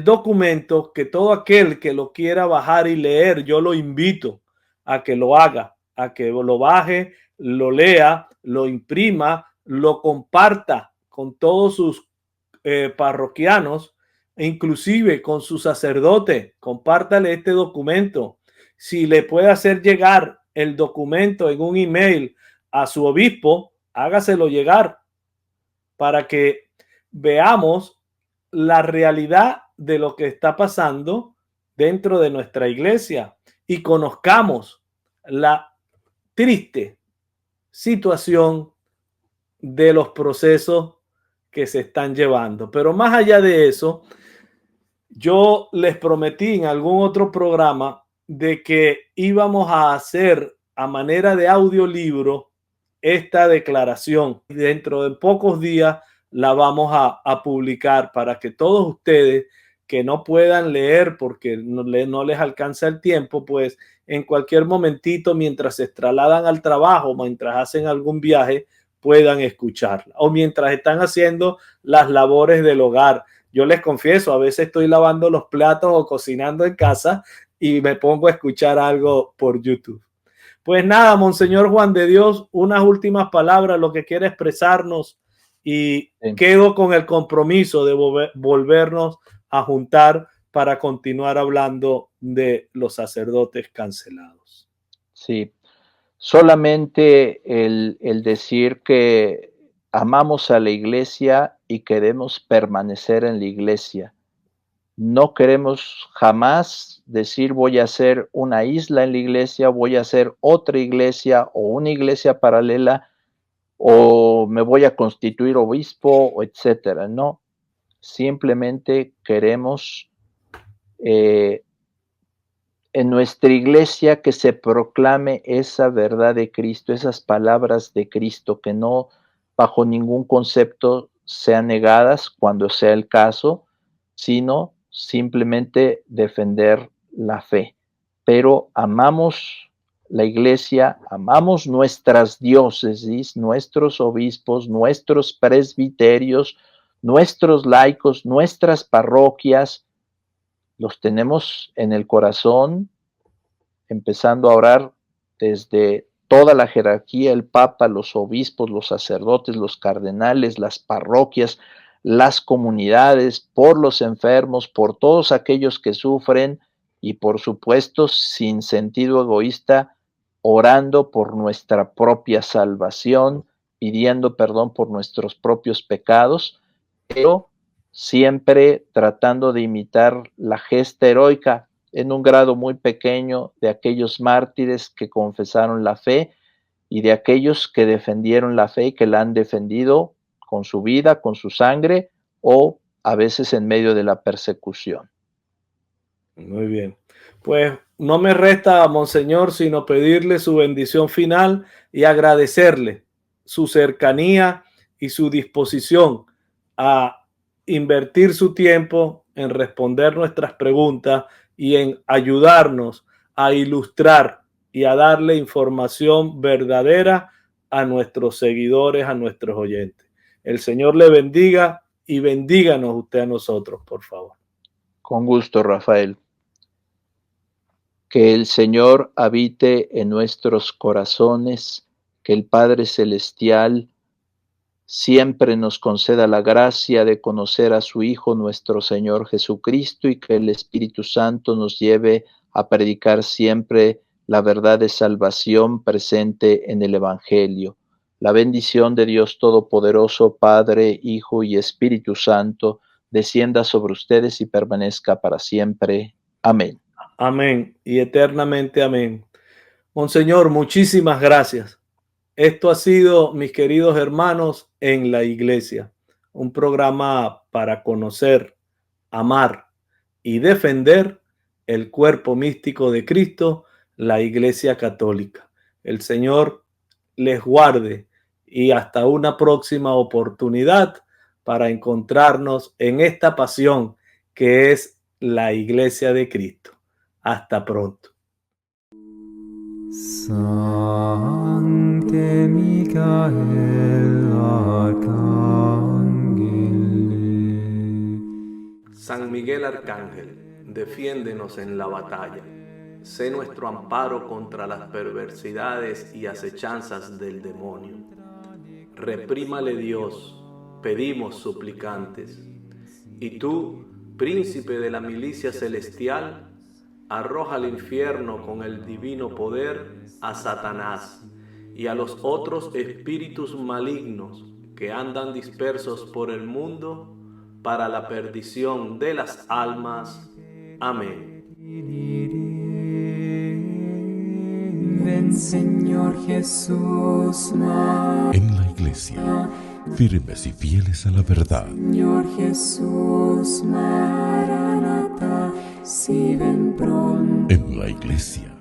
documento, que todo aquel que lo quiera bajar y leer, yo lo invito a que lo haga, a que lo baje, lo lea, lo imprima, lo comparta con todos sus parroquianos, e inclusive con su sacerdote. Compártale este documento. Si le puede hacer llegar el documento en un email a su obispo, hágaselo llegar para que veamos la realidad de lo que está pasando dentro de nuestra iglesia y conozcamos la triste situación de los procesos que se están llevando. Pero más allá de eso, yo les prometí en algún otro programa de que íbamos a hacer a manera de audiolibro esta declaración. Dentro de pocos días la vamos a publicar para que todos ustedes que no puedan leer porque no les alcanza el tiempo, pues en cualquier momentito, mientras se trasladan al trabajo, mientras hacen algún viaje, puedan escucharla, o mientras están haciendo las labores del hogar. Yo les confieso, a veces estoy lavando los platos o cocinando en casa y me pongo a escuchar algo por YouTube. Pues nada, Monseñor Juan de Dios, unas últimas palabras, lo que quiere expresarnos, y quedo con el compromiso de volvernos a juntar para continuar hablando de los sacerdotes cancelados. Sí, solamente el decir que amamos a la iglesia y queremos permanecer en la iglesia. No queremos jamás decir voy a hacer una isla en la iglesia, voy a hacer otra iglesia o una iglesia paralela o me voy a constituir obispo, etcétera. No, simplemente queremos en nuestra iglesia que se proclame esa verdad de Cristo, esas palabras de Cristo, que no bajo ningún concepto sean negadas cuando sea el caso, sino simplemente defender la fe. Pero amamos la Iglesia amamos nuestras diócesis, nuestros obispos, nuestros presbiterios, nuestros laicos, nuestras parroquias, los tenemos en el corazón, empezando a orar desde toda la jerarquía, el Papa, los obispos, los sacerdotes, los cardenales, las parroquias, las comunidades, por los enfermos, por todos aquellos que sufren y por supuesto, sin sentido egoísta, orando por nuestra propia salvación, pidiendo perdón por nuestros propios pecados, pero siempre tratando de imitar la gesta heroica en un grado muy pequeño de aquellos mártires que confesaron la fe y de aquellos que defendieron la fe y que la han defendido con su vida, con su sangre o a veces en medio de la persecución. Muy bien. Pues no me resta, Monseñor, sino pedirle su bendición final y agradecerle su cercanía y su disposición a invertir su tiempo en responder nuestras preguntas y en ayudarnos a ilustrar y a darle información verdadera a nuestros seguidores, a nuestros oyentes. El Señor le bendiga y bendíganos usted a nosotros, por favor. Con gusto, Rafael. Que el Señor habite en nuestros corazones, que el Padre Celestial siempre nos conceda la gracia de conocer a su Hijo, nuestro Señor Jesucristo, y que el Espíritu Santo nos lleve a predicar siempre la verdad de salvación presente en el Evangelio. La bendición de Dios Todopoderoso, Padre, Hijo y Espíritu Santo, descienda sobre ustedes y permanezca para siempre. Amén. Amén y eternamente amén. Monseñor, muchísimas gracias. Esto ha sido, mis queridos hermanos, En la Iglesia, un programa para conocer, amar y defender el cuerpo místico de Cristo, la Iglesia Católica. El Señor les guarde y hasta una próxima oportunidad para encontrarnos en esta pasión que es la Iglesia de Cristo. Hasta pronto. Sancte Michael Arcangele. San Miguel Arcángel, defiéndenos en la batalla. Sé nuestro amparo contra las perversidades y acechanzas del demonio. Reprímale Dios, pedimos suplicantes. Y tú, príncipe de la milicia celestial, arroja al infierno con el divino poder a Satanás y a los otros espíritus malignos que andan dispersos por el mundo para la perdición de las almas. Amén. Ven, Señor Jesús, En la Iglesia, firmes y fieles a la verdad. Señor Jesús, Maranatha, si ven pronto. En la Iglesia,